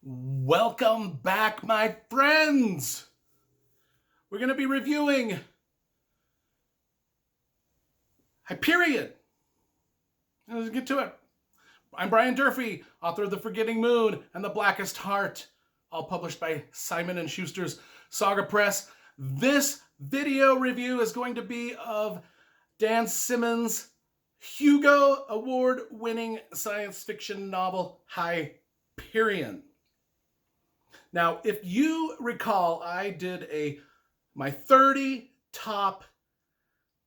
Welcome back, my friends. We're going to be reviewing Hyperion. Let's get to it. I'm Brian Durfee, author of The Forgetting Moon and The Blackest Heart, all published by Simon & Schuster's Saga Press. This video review is going to be of Dan Simmons' Hugo Award-winning science fiction novel, Hyperion. Now, if you recall, I did my 30 top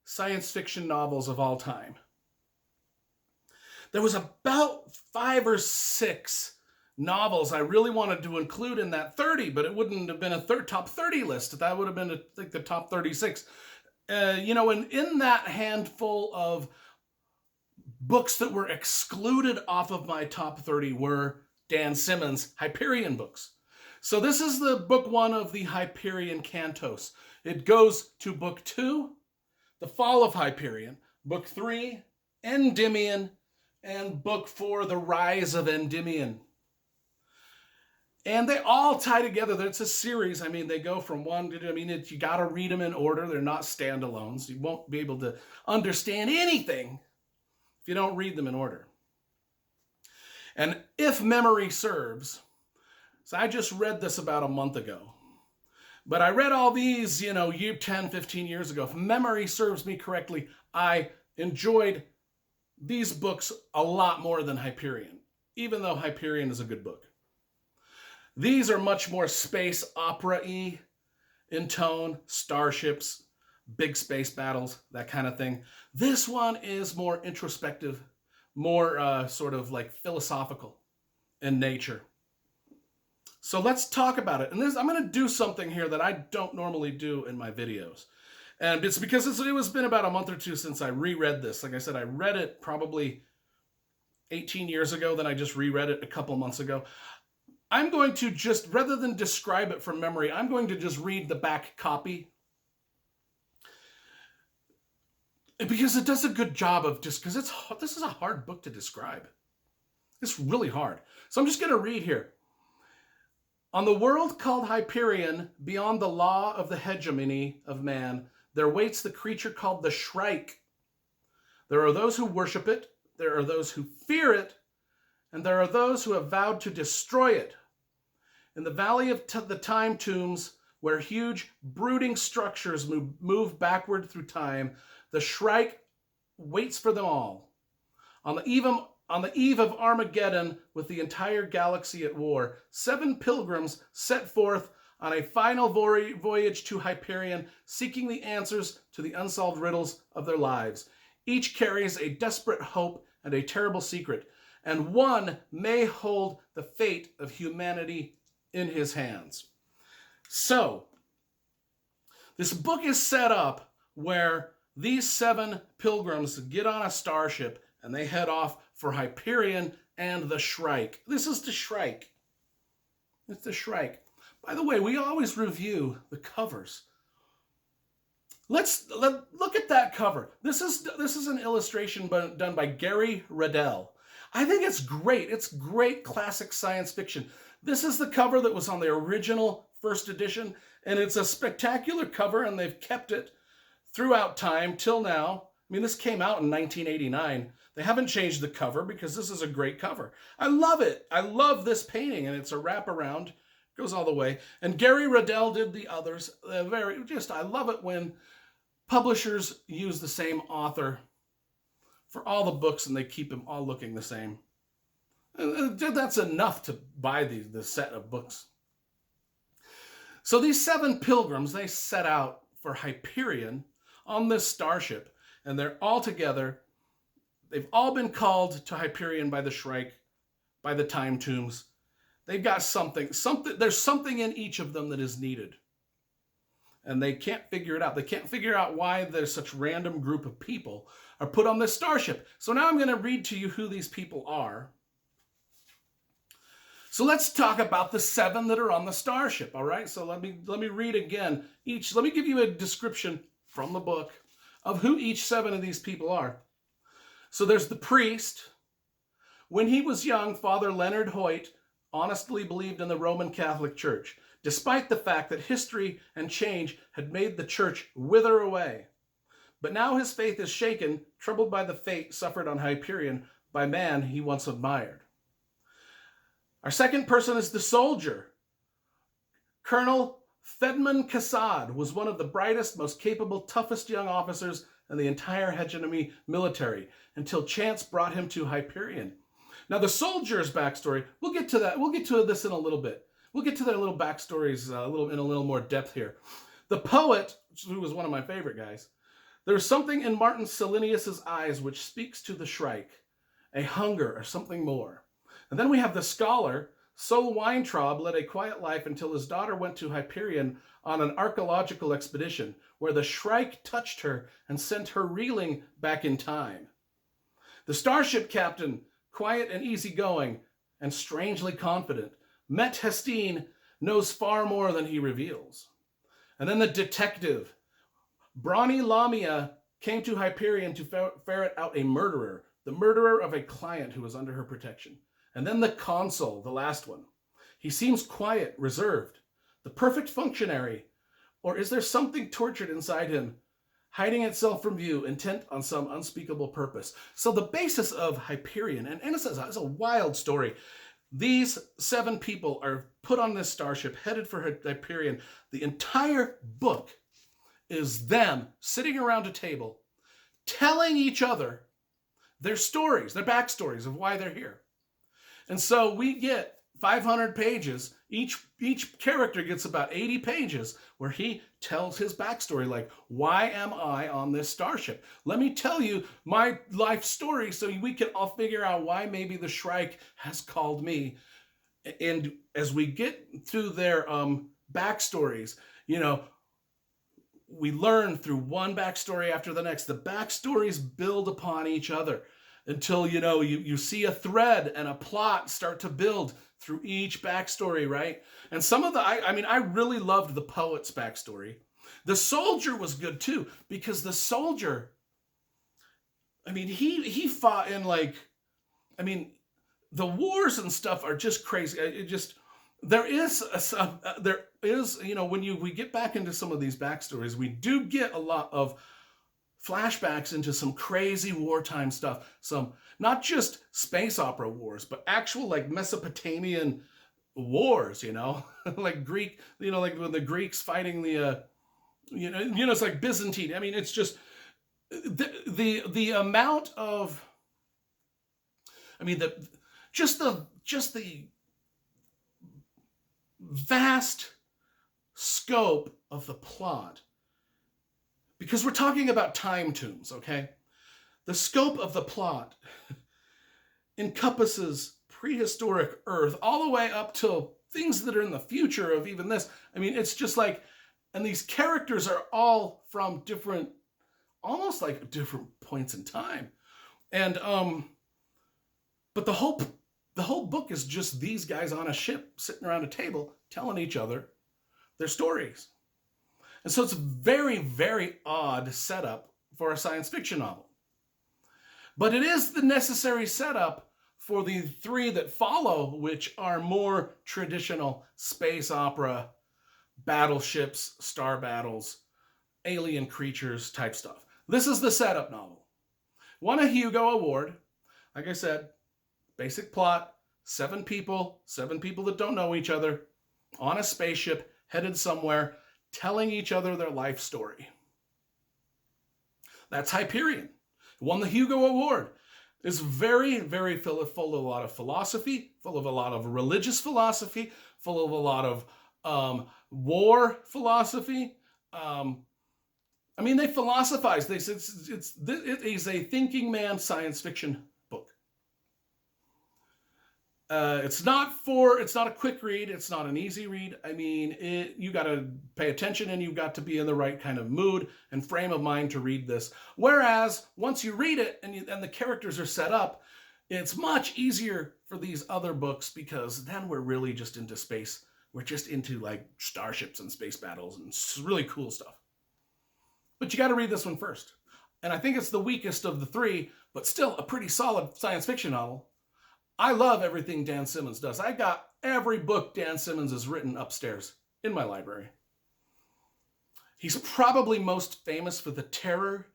science fiction novels of all time. There was about 5 or 6 novels I really wanted to include in that 30, but it wouldn't have been a top 30 list. That would have been, the top 36. And in that handful of books that were excluded off of my top 30 were Dan Simmons' Hyperion books. So this is the book 1 of the Hyperion Cantos. It goes to book 2, The Fall of Hyperion, book 3, Endymion, and book 4, The Rise of Endymion. And they all tie together. It's a series. They go from one to, you got to read them in order. They're not standalones. You won't be able to understand anything if you don't read them in order. And if memory serves, so I just read this about a month ago. But I read all these, 10, 15 years ago. If memory serves me correctly, I enjoyed these books a lot more than Hyperion, even though Hyperion is a good book. These are much more space opera-y in tone, starships, big space battles, that kind of thing. This one is more introspective, more sort of like philosophical in nature. So let's talk about it. And I'm going to do something here that I don't normally do in my videos. And it's because it's been about a month or two since I reread this. Like I said, I read it probably 18 years ago. Then I just reread it a couple months ago. I'm going to just, rather than describe it from memory, I'm going to just read the back copy. Because it does a good job of this is a hard book to describe. It's really hard. So I'm just going to read here. On the world called Hyperion, beyond the law of the hegemony of man, there waits the creature called the Shrike. There are those who worship it, there are those who fear it, and there are those who have vowed to destroy it. In the valley of the time tombs, where huge brooding structures move backward through time, the Shrike waits for them all. On the eve of Armageddon, with the entire galaxy at war, 7 pilgrims set forth on a final voyage to Hyperion, seeking the answers to the unsolved riddles of their lives. Each carries a desperate hope and a terrible secret, and one may hold the fate of humanity in his hands. So, this book is set up where these 7 pilgrims get on a starship and they head off for Hyperion and the Shrike. This is the Shrike. It's the Shrike. By the way, we always review the covers. Let's look at that cover. This is an illustration done by Gary Riddell. I think it's great. It's great classic science fiction. This is the cover that was on the original first edition, and it's a spectacular cover, and they've kept it throughout time till now. This came out in 1989. They haven't changed the cover because this is a great cover. I love it. I love this painting, and it's a wraparound. Goes all the way. And Gary Riddell did the others. I love it when publishers use the same author for all the books and they keep them all looking the same. And that's enough to buy the set of books. So these 7 pilgrims, they set out for Hyperion on this starship, and they're all together. They've all been called to Hyperion by the Shrike, by the time tombs. They've got something. There's something in each of them that is needed. And they can't figure it out. They can't figure out why there's such a random group of people are put on this starship. So now I'm going to read to you who these people are. So let's talk about the 7 that are on the starship, all right? So let me read again each. Let me give you a description from the book of who each 7 of these people are. So there's the priest. When he was young, Father Leonard Hoyt honestly believed in the Roman Catholic Church, despite the fact that history and change had made the church wither away. But now his faith is shaken, troubled by the fate suffered on Hyperion by man he once admired. Our second person is the soldier. Colonel Fedman Kassad was one of the brightest, most capable, toughest young officers in the entire hegemony military until chance brought him to Hyperion. Now, the soldier's backstory, we'll get to that. We'll get to this in a little bit. We'll get to their little backstories in a little more depth here. The poet, who was one of my favorite guys, there's something in Martin Salinius's eyes which speaks to the Shrike, a hunger or something more. And then we have the scholar. Sol Weintraub led a quiet life until his daughter went to Hyperion on an archaeological expedition where the Shrike touched her and sent her reeling back in time. The starship captain, quiet and easygoing and strangely confident, Met Hestine knows far more than he reveals. And then the detective, Brawny Lamia, came to Hyperion to ferret out a murderer, the murderer of a client who was under her protection. And then the consul, the last one. He seems quiet, reserved, the perfect functionary. Or is there something tortured inside him, hiding itself from view, intent on some unspeakable purpose? So the basis of Hyperion, and it's a wild story. These 7 people are put on this starship, headed for Hyperion. The entire book is them sitting around a table, telling each other their stories, their backstories of why they're here. And so we get 500 pages. Each character gets about 80 pages where he tells his backstory, like, why am I on this starship? Let me tell you my life story so we can all figure out why maybe the Shrike has called me. And as we get through their backstories, we learn through one backstory after the next. The backstories build upon each other until, you see a thread and a plot start to build through each backstory, right? And some of I really loved the poet's backstory. The soldier was good too, because the soldier, he fought in the wars and stuff are just crazy. There is, when we get back into some of these backstories, we do get a lot of flashbacks into some crazy wartime stuff. Some, not just space opera wars, but actual Mesopotamian wars, like Greek, like when the Greeks fighting the, it's like Byzantine. It's just the amount of, just the vast scope of the plot. Because we're talking about time tombs, okay? The scope of the plot encompasses prehistoric Earth all the way up to things that are in the future of even this. It's just and these characters are all from different, almost like different points in time. And, but the whole book is just these guys on a ship sitting around a table telling each other their stories. And so it's a very, very odd setup for a science fiction novel. But it is the necessary setup for the 3 that follow, which are more traditional space opera, battleships, star battles, alien creatures type stuff. This is the setup novel. Won a Hugo Award. Like I said, basic plot, 7 people that don't know each other, on a spaceship, headed somewhere, telling each other their life story. That's Hyperion. Won the Hugo Award. It's very, very full of a lot of philosophy, full of a lot of religious philosophy, full of a lot of war philosophy. They philosophize. They said it is a thinking man science fiction book. It's not a quick read. It's not an easy read. You got to pay attention and you've got to be in the right kind of mood and frame of mind to read this. Whereas once you read it and the characters are set up, it's much easier for these other books, because then we're really just into space. We're just into starships and space battles and really cool stuff. But you got to read this one first. And I think it's the weakest of the 3, but still a pretty solid science fiction novel. I love everything Dan Simmons does. I got every book Dan Simmons has written upstairs in my library. He's probably most famous for The Terror,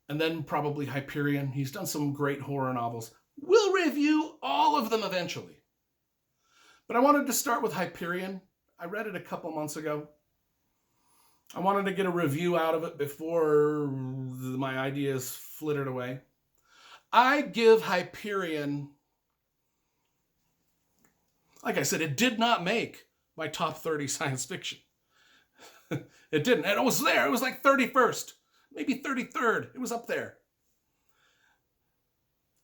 and then probably Hyperion. He's done some great horror novels. We'll review all of them eventually. But I wanted to start with Hyperion. I read it a couple months ago. I wanted to get a review out of it before my ideas flittered away. I give Hyperion, like I said, it did not make my top 30 science fiction. It didn't. And it was there. It was like 31st, maybe 33rd. It was up there.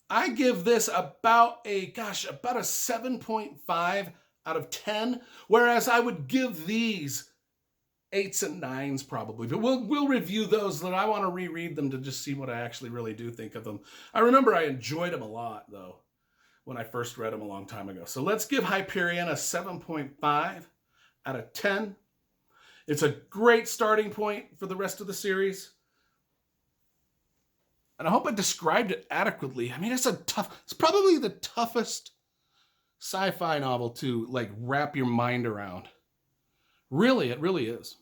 I give this about a 7.5 out of 10, whereas I would give these 8s and 9s probably. But we'll review those, that I want to reread them to just see what I actually really do think of them. I remember I enjoyed them a lot, though, when I first read them a long time ago. So let's give Hyperion a 7.5 out of 10. It's a great starting point for the rest of the series. And I hope I described it adequately. I mean, it's probably the toughest sci-fi novel to like wrap your mind around. Really, it really is.